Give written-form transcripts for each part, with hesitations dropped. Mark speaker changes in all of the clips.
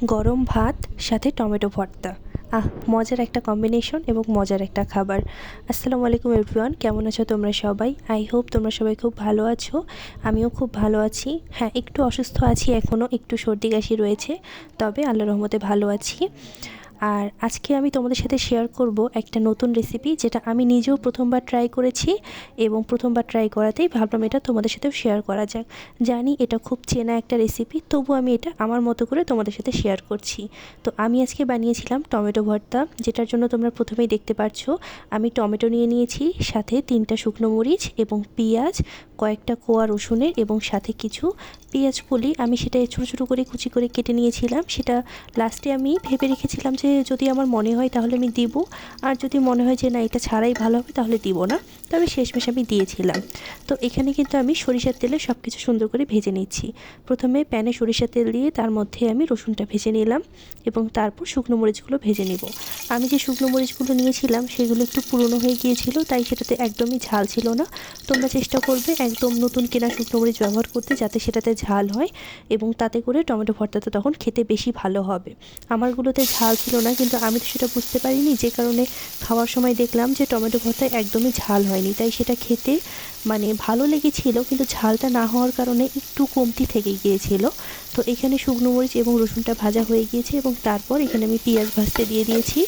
Speaker 1: গরম ভাত সাথে টমেটো ভর্তা। মজার একটা কম্বিনেশন এবং মজার একটা খাবার। আসসালামু আলাইকুম এভরিওয়ান, কেমন আছো তোমরা সবাই? আই হোপ তোমরা সবাই খুব ভালো আছো। আমিও খুব ভালো আছি। হ্যাঁ, একটু অসুস্থ আছি, এখনও একটু সর্দি কাশি রয়েছে, তবে আল্লাহর রহমতে ভালো আছি। আর আজকে আমি তোমাদের সাথে শেয়ার করব একটা নতুন রেসিপি, যেটা আমি নিজেও প্রথমবার ট্রাই করেছি এবং প্রথমবার ট্রাই করাতেই ভাবলাম এটা তোমাদের সাথেও শেয়ার করা যাক। জানি এটা খুব চেনা একটা রেসিপি, তবু আমি এটা আমার মতো করে তোমাদের সাথে শেয়ার করছি। তো আমি আজকে বানিয়েছিলাম টমেটো ভর্তা, যেটার জন্য তোমরা প্রথমেই দেখতে পাচ্ছ আমি টমেটো নিয়ে নিয়েছি, সাথে 3টা শুকনো মরিচ এবং পেঁয়াজ, কয়েকটা কোয়া রসুনের এবং সাথে কিছু পেঁয়াজ কলি আমি সেটা ছোটো ছোটো করে কুচি করে কেটে নিয়েছিলাম। সেটা লাস্টে আমি ভেবে রেখেছিলাম যে যদি আমার মনে হয় তাহলে আমি দিব, আর যদি মনে হয় যে না এটা ছাড়াই ভালো হবে তাহলে দিব না, তবে শেষমেশ আমি দিয়েছিলাম। তো এখানে কিন্তু আমি সরিষার তেলে সব কিছু সুন্দর করে ভেজে নিচ্ছি। প্রথমে প্যানে সরিষার তেল দিয়ে তার মধ্যে আমি রসুনটা ভেজে নিলাম এবং তারপর শুকনো মরিচগুলো ভেজে নেব। আমি যে শুকনো মরিচগুলো নিয়েছিলাম সেগুলো একটু পুরনো হয়ে গিয়েছিল, তাই সেটাতে একদমই ঝাল ছিল না। তোমরা চেষ্টা করবে একদম নতুন কেনা শুকনো মরিচ ব্যবহার করতে, যাতে সেটাতে ঝাল হয় এবং তাতে করে টমেটো ভর্তাটা তখন খেতে বেশি ভালো হবে। আমারগুলোতে ঝাল ছিল না, কিন্তু আমি তো সেটা বুঝতে পারিনি, যে কারণে খাওয়ার সময় দেখলাম যে টমেটো ভর্তায় একদমই ঝাল হয়নি, তাই সেটা খেতে ভালো লেগেছিল, কিন্তু ঝালটা না হওয়ার কারণে একটু কমতি থেকে গিয়েছিল। তো এখানে শুকনো মরিচ এবং রসুনটা ভাজা হয়ে গিয়েছে এবং তারপর এখানে আমি পেঁয়াজ ভাজতে দিয়ে দিয়েছি।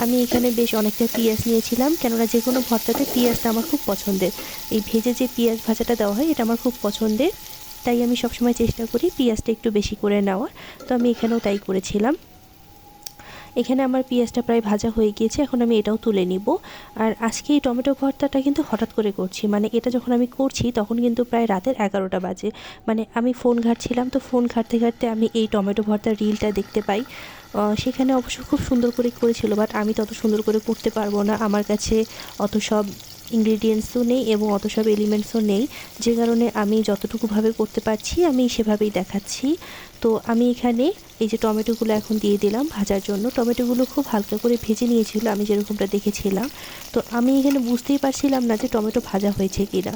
Speaker 1: আমি এখানে বেশ অনেকটা পেঁয়াজ নিয়েছিলাম, কেননা যে কোনো ভর্তাতে পেঁয়াজটা আমার খুব পছন্দের। এই ভেজে যে পেঁয়াজ ভাজাটা দেওয়া হয় এটা আমার খুব পছন্দের, তাই আমি সবসময় চেষ্টা করি পেঁয়াজটা একটু বেশি করে নেওয়ার। তো আমি এখানেও তাই করেছিলাম। এখানে আমার পেঁয়াজটা প্রায় ভাজা হয়ে গিয়েছে, এখন আমি এটাও তুলে নিব। আর আজকে এই টমেটো ভর্তাটা কিন্তু হঠাৎ করে করছি, এটা যখন আমি করছি তখন কিন্তু প্রায় রাতের 11টা বাজে। আমি ফোন ঘাঁটছিলাম, তো ফোন ঘাঁটতে ঘাঁটতে আমি এই টমেটো ভর্তার রিলটা দেখতে পাই। সেখানে অবশ্য খুব সুন্দর করে করেছিল, বাট আমি তত সুন্দর করে করতে পারবো না, আমার কাছে অত সব ইনগ্রিডিয়েন্টসও নেই এবং অত সব এলিমেন্টসও নেই, যে কারণে আমি যতটুকুভাবে করতে পারছি আমি সেভাবেই দেখাচ্ছি। তো আমি এখানে এই যে টমেটোগুলো এখন দিয়ে দিলাম ভাজার জন্য। টমেটোগুলো খুব হালকা করে ভেজে নিয়েছিল আমি যেরকমটা দেখেছিলাম। তো আমি এখানে বুঝতেই পারছিলাম না যে টমেটো ভাজা হয়েছে কিনা।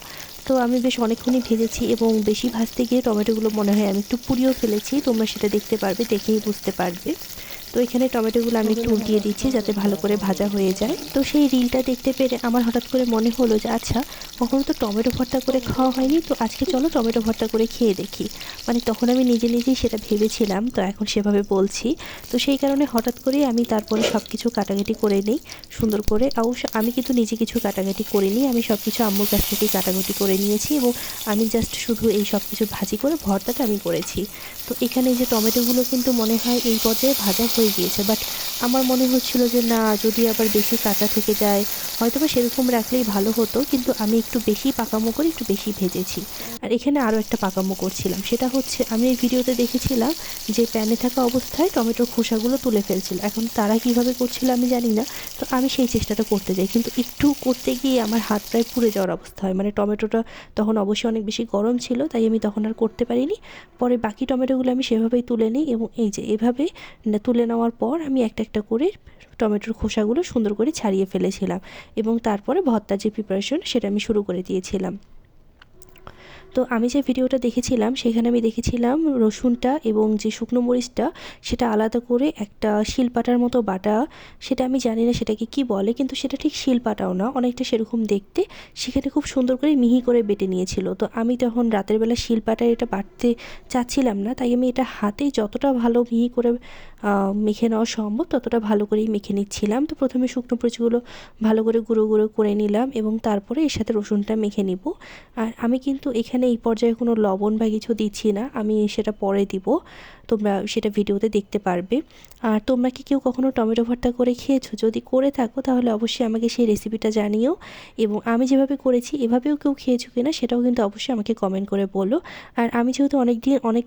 Speaker 1: তো আমি বেশ অনেকক্ষণই ভেজেছি এবং বেশি ভাজতে গিয়ে টমেটোগুলো মনে হয় আমি একটু পুড়িয়েও ফেলেছি, তোমরা সেটা দেখতে পারবে, দেখেই বুঝতে পারবে। তো এখানে টমেটোগুলো আমি একটু উল্টিয়ে দিচ্ছি যাতে ভালো করে ভাজা হয়ে যায়। তো সেই রিলটা দেখতে পেরে আমার হঠাৎ করে মনে হলো যে আচ্ছা, কখনো তো টমেটো ভর্তা করে খাওয়া হয়নি, তো আজকে চলো টমেটো ভর্তা করে খেয়ে দেখি। তখন আমি নিজে নিজেই সেটা ভেবেছিলাম, তো এখন সেভাবে বলছি। তো সেই কারণে হঠাৎ করেই আমি তারপরে সব কিছু কাটাকাটি করে নিই সুন্দর করে। অবশ্য আমি কিন্তু নিজে কিছু কাটাকাটি করিনি, আমি সব কিছু আম্মুর কাছ থেকেই কাটাকুটি করে নিয়েছি এবং আমি জাস্ট শুধু এই সব কিছু ভাজি করে ভর্তাটা আমি করেছি। তো এখানে যে টমেটোগুলো কিন্তু মনে হয় এই পর্যায়ে ভাজা হয়ে গিয়েছে, বাট আমার মনে হচ্ছিল যে না, যদি আবার বেশি কাঁচা থেকে যায় হয়তো বা সেরকম রাখলেই ভালো হতো, কিন্তু আমি একটু বেশি পাকামো করে একটু বেশি ভেজেছি। আর এখানে আরও একটা পাকামো করছিলাম, সেটা হচ্ছে আমি এই ভিডিওতে দেখেছিলাম যে প্যানে থাকা অবস্থায় টমেটোর খোসাগুলো তুলে ফেলছিল। এখন তারা কিভাবে করছিল আমি জানি না, তো আমি সেই চেষ্টাটা করতে যাই, কিন্তু একটু করতে গিয়ে আমার হাত প্রায় পুড়ে যাওয়ার অবস্থা হয়। টমেটোটা তখন অবশ্যই অনেক বেশি গরম ছিল, তাই আমি তখন আর করতে পারিনি। পরে বাকি টমেটোগুলো আমি সেভাবেই তুলে নিই এবং এই যে এভাবে তুলে নেওয়ার পর আমি একটা একটা করে টমেটোর খোসাগুলো সুন্দর করে ছাড়িয়ে ফেলেছিলাম এবং তারপরে ভর্তার যে প্রিপারেশন সেটা আমি শুরু করে দিয়েছিলাম। তো আমি যে ভিডিওটা দেখেছিলাম সেখানে আমি দেখেছিলাম রসুনটা এবং যে শুকনো মরিচটা সেটা আলাদা করে একটা শিলপাটার মতো বাটা, সেটা আমি জানি না সেটাকে কি বলে, কিন্তু সেটা ঠিক শিলপাটাও না, অনেকটা সেরকম দেখতে। সেখানে খুব সুন্দর করে মিহি করে বেটে নিয়েছিল। তো আমি তখন রাতের বেলা শিলপাটায় এটা বাটতে চাচ্ছিলাম না, তাই আমি এটা হাতে যতটা ভালো মিহি করে মেখে নেওয়া সম্ভব ততটা ভালো করেই মেখে নিচ্ছিলাম। তো প্রথমে শুকনো মরিচগুলো ভালো করে গুঁড়ো গুঁড়ো করে নিলাম এবং তারপরে এর সাথে রসুনটা মেখে নিব। আর আমি কিন্তু এখানে এই পর্যায়ে কোনো লবণ বা কিছু দিচ্ছি না, আমি সেটা পরে দিব, তোমরা সেটা ভিডিওতে দেখতে পারবে। আর তোমরা কি কেউ কখনো টমেটো ভর্তা করে খেয়েছো? যদি করে থাকো তাহলে অবশ্যই আমাকে সেই রেসিপিটা জানিও, এবং আমি যেভাবে করেছি এভাবেও কেউ খেয়েছো কিনা সেটাও কিন্তু অবশ্যই আমাকে কমেন্ট করে বলো। আর আমি যেহেতু অনেক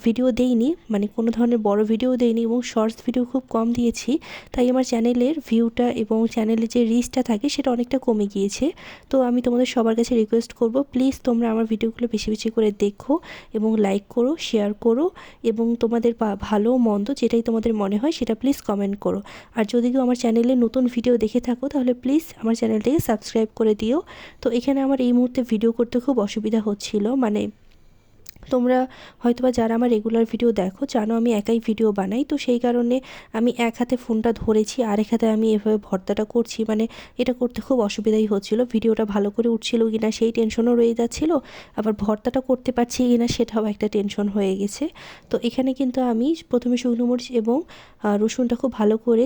Speaker 1: ভিডিও দেইনি, কোনো ধরনের বড় ভিডিও দেইনি এবং শর্টস ভিডিও খুব কম দিয়েছি, তাই আমার চ্যানেলের ভিউটা এবং চ্যানেলের যে রিচটা থাকে সেটা অনেকটা কমে গিয়েছে। তো আমি তোমাদের সবার কাছে রিকোয়েস্ট করব, প্লিজ তোমরা আমার ভিডিওগুলো বেশি বেশি করে দেখো এবং লাইক করো, শেয়ার করো, এবং তোমাদের ভালো মন্দ যেটাই তোমাদের মনে হয় সেটা প্লিজ কমেন্ট করো। আর যদি কেউ আমার চ্যানেলে নতুন ভিডিও দেখে থাকো তাহলে প্লিজ আমার চ্যানেলটাকে সাবস্ক্রাইব করে দিও। তো এখানে আমার এই মুহূর্তে ভিডিও করতে খুব অসুবিধা হচ্ছিল, তোমরা হয়তোবা যারা আমার রেগুলার ভিডিও দেখো জানো আমি একাই ভিডিও বানাই, তো সেই কারণে আমি এক হাতে ফোনটা ধরেছি, আরেক হাতে আমি এভাবে ভর্তাটা করছি। মানে এটা করতে খুব অসুবিধাই হচ্ছিল, ভিডিওটা ভালো করে উঠছিল কিনা সেই টেনশনও রয়ে যাচ্ছিল, আবার ভর্তাটা করতে পারছি কিনা সেটাও একটা টেনশন হয়ে গেছে। তো এখানে কিন্তু আমি প্রথমে শুকনো মরিচ এবং রসুনটা খুব ভালো করে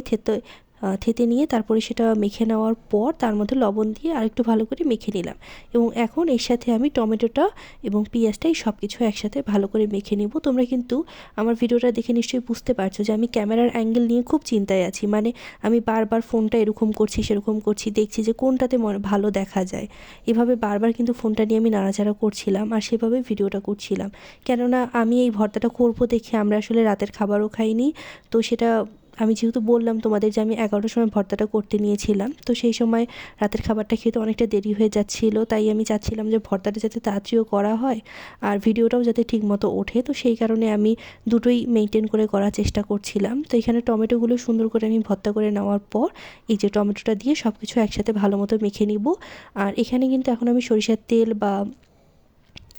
Speaker 1: থেতে নিয়ে তারপরে সেটা মেখে নেওয়ার পর তার মধ্যে লবণ দিয়ে আরেকটু ভালো করে মেখে নিলাম, এবং এখন এর সাথে আমি টমেটোটা এবং পেঁয়াজটা এই সব কিছু একসাথে ভালো করে মেখে নেব। তোমরা কিন্তু আমার ভিডিওটা দেখে নিশ্চয়ই বুঝতে পারছো যে আমি ক্যামেরার অ্যাঙ্গেল নিয়ে খুব চিন্তায় আছি। মানে আমি বারবার ফোনটা এরকম করছি সেরকম করছি, দেখছি যে কোনটাতে ভালো দেখা যায়, এভাবে বারবার কিন্তু ফোনটা নিয়ে আমি নাড়াচাড়া করছিলাম আর সেভাবে ভিডিওটা করছিলাম। কেননা আমি এই ভর্তাটা করবো দেখে আমরা আসলে রাতের খাবারও খাইনি। তো সেটা আমি যেহেতু বললাম তোমাদের যে আমি 11টার সময় ভর্তাটা করতে নিয়েছিলাম, তো সেই সময় রাতের খাবারটা খেতে অনেকটা দেরি হয়ে যাচ্ছিল, তাই আমি চাচ্ছিলাম যে ভর্তাটা যাতে তাড়াতাড়িও করা হয় আর ভিডিওটাও যাতে ঠিকমতো ওঠে। তো সেই কারণে আমি দুটোই মেনটেন করে করার চেষ্টা করছিলাম। তো এখানে টমেটোগুলো সুন্দর করে আমি ভর্তা করে নেওয়ার পর এই যে টমেটোটা দিয়ে সব কিছু একসাথে ভালো মতো মেখে নিব। আর এখানে কিন্তু এখন আমি সরিষার তেল বা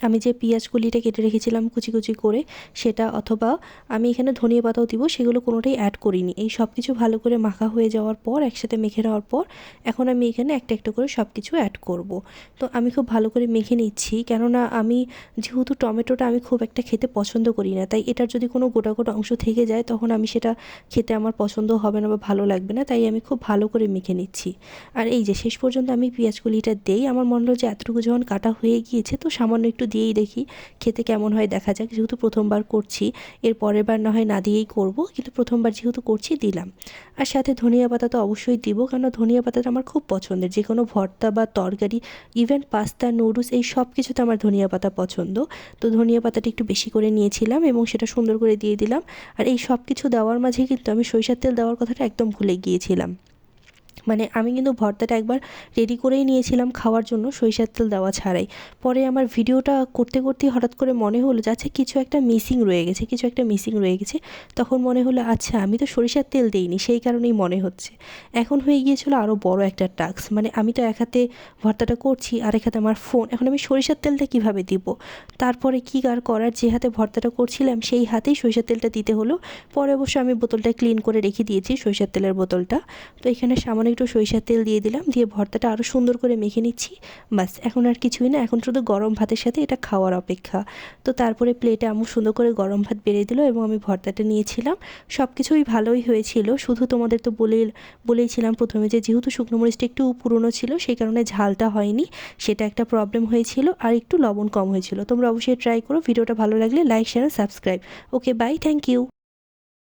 Speaker 1: আমি যে পেঁয়াজ কলিটা কেটে রেখেছিলাম কুচি কুচি করে সেটা, অথবা আমি এখানে ধনিয়া পাতাও দিব, সেগুলো কোনোটাই অ্যাড করিনি। এই সব কিছু ভালো করে মাখা হয়ে যাওয়ার পর একসাথে মেখে নেওয়ার পর এখন আমি এখানে একটা একটা করে সব কিছু অ্যাড করব। তো আমি খুব ভালো করে মেখে নিচ্ছি, কেননা আমি যেহেতু টমেটোটা আমি খুব একটা খেতে পছন্দ করি না, তাই এটার যদি কোনো গোটা গোটা অংশ থেকে যায় তখন আমি সেটা খেতে আমার পছন্দ হবে না বা ভালো লাগবে না, তাই আমি খুব ভালো করে মেখে নিচ্ছি। আর এই যে শেষ পর্যন্ত আমি পেঁয়াজ কলিটা দেই, আমার মনে হলো যে এতটুকু যখন কাটা হয়ে গিয়েছে তো সামান্য একটু দিয়েই দেখি খেতে কেমন হয়, দেখা যাক। যেহেতু প্রথমবার করছি, এর পরের বার না হয় না দিয়েই করব, কিন্তু প্রথমবার যেহেতু করছি দিলাম। আর সাথে ধনিয়া পাতা তো অবশ্যই দিব, কারণ ধনিয়া পাতাটা আমার খুব পছন্দের, যে কোনো ভর্তা বা তরকারি, ইভেন পাস্তা নুডলস এই সব কিছুতে আমার ধনিয়া পাতা পছন্দ। তো ধনিয়া পাতাটা একটু বেশি করে নিয়েছিলাম এবং সেটা সুন্দর করে দিয়ে দিলাম। আর এই সব কিছু দেওয়ার মাঝে কিন্তু আমি সরিষার তেল দেওয়ার কথাটা একদম ভুলে গিয়েছিলাম। মানে আমি কিন্তু ভর্তাটা একবার রেডি করেই নিয়েছিলাম খাওয়ার জন্য সরিষার তেল দেওয়া ছাড়াই। পরে আমার ভিডিওটা করতে করতেই হঠাৎ করে মনে হলো যে আচ্ছা কিছু একটা মিসিং রয়ে গেছে। তখন মনে হলো আচ্ছা আমি তো সরিষার তেল দিইনি, সেই কারণেই মনে হচ্ছে। এখন হয়ে গিয়েছিলো আরও বড় একটা টাস্ক, মানে আমি তো এক হাতে ভর্তাটা করছি আর এক হাতে আমার ফোন, এখন আমি সরিষার তেলটা কীভাবে দিব। তারপরে কী আর করার, যে হাতে ভর্তাটা করছিলাম সেই হাতেই সরিষার তেলটা দিতে হলো। পরে অবশ্য আমি বোতলটা ক্লিন করে রেখে দিয়েছি, সরিষার তেলের বোতলটা। তো এখানে সামান্য একটু সরিষার তেল দিয়ে দিলাম, দিয়ে ভর্তাটা আরও সুন্দর করে মেখে নিচ্ছি। বাস এখন আর কিছুই না, এখন শুধু গরম ভাতের সাথে এটা খাওয়ার অপেক্ষা। তো তারপরে প্লেটে আম্মু সুন্দর করে গরম ভাত বেড়ে দিল এবং আমি ভর্তাটা নিয়েছিলাম। সব কিছুই ভালোই হয়েছিল, শুধু তোমাদের তো বলেইছিলাম প্রথমে যে যেহেতু শুকনো মরিচটা একটু পুরনো ছিল সেই কারণে ঝালটা হয়নি, সেটা একটা প্রবলেম হয়েছিল, আর একটু লবণ কম হয়েছিল। তোমরা অবশ্যই ট্রাই করো। ভিডিওটা ভালো লাগলে like share subscribe. Okay bye, thank you.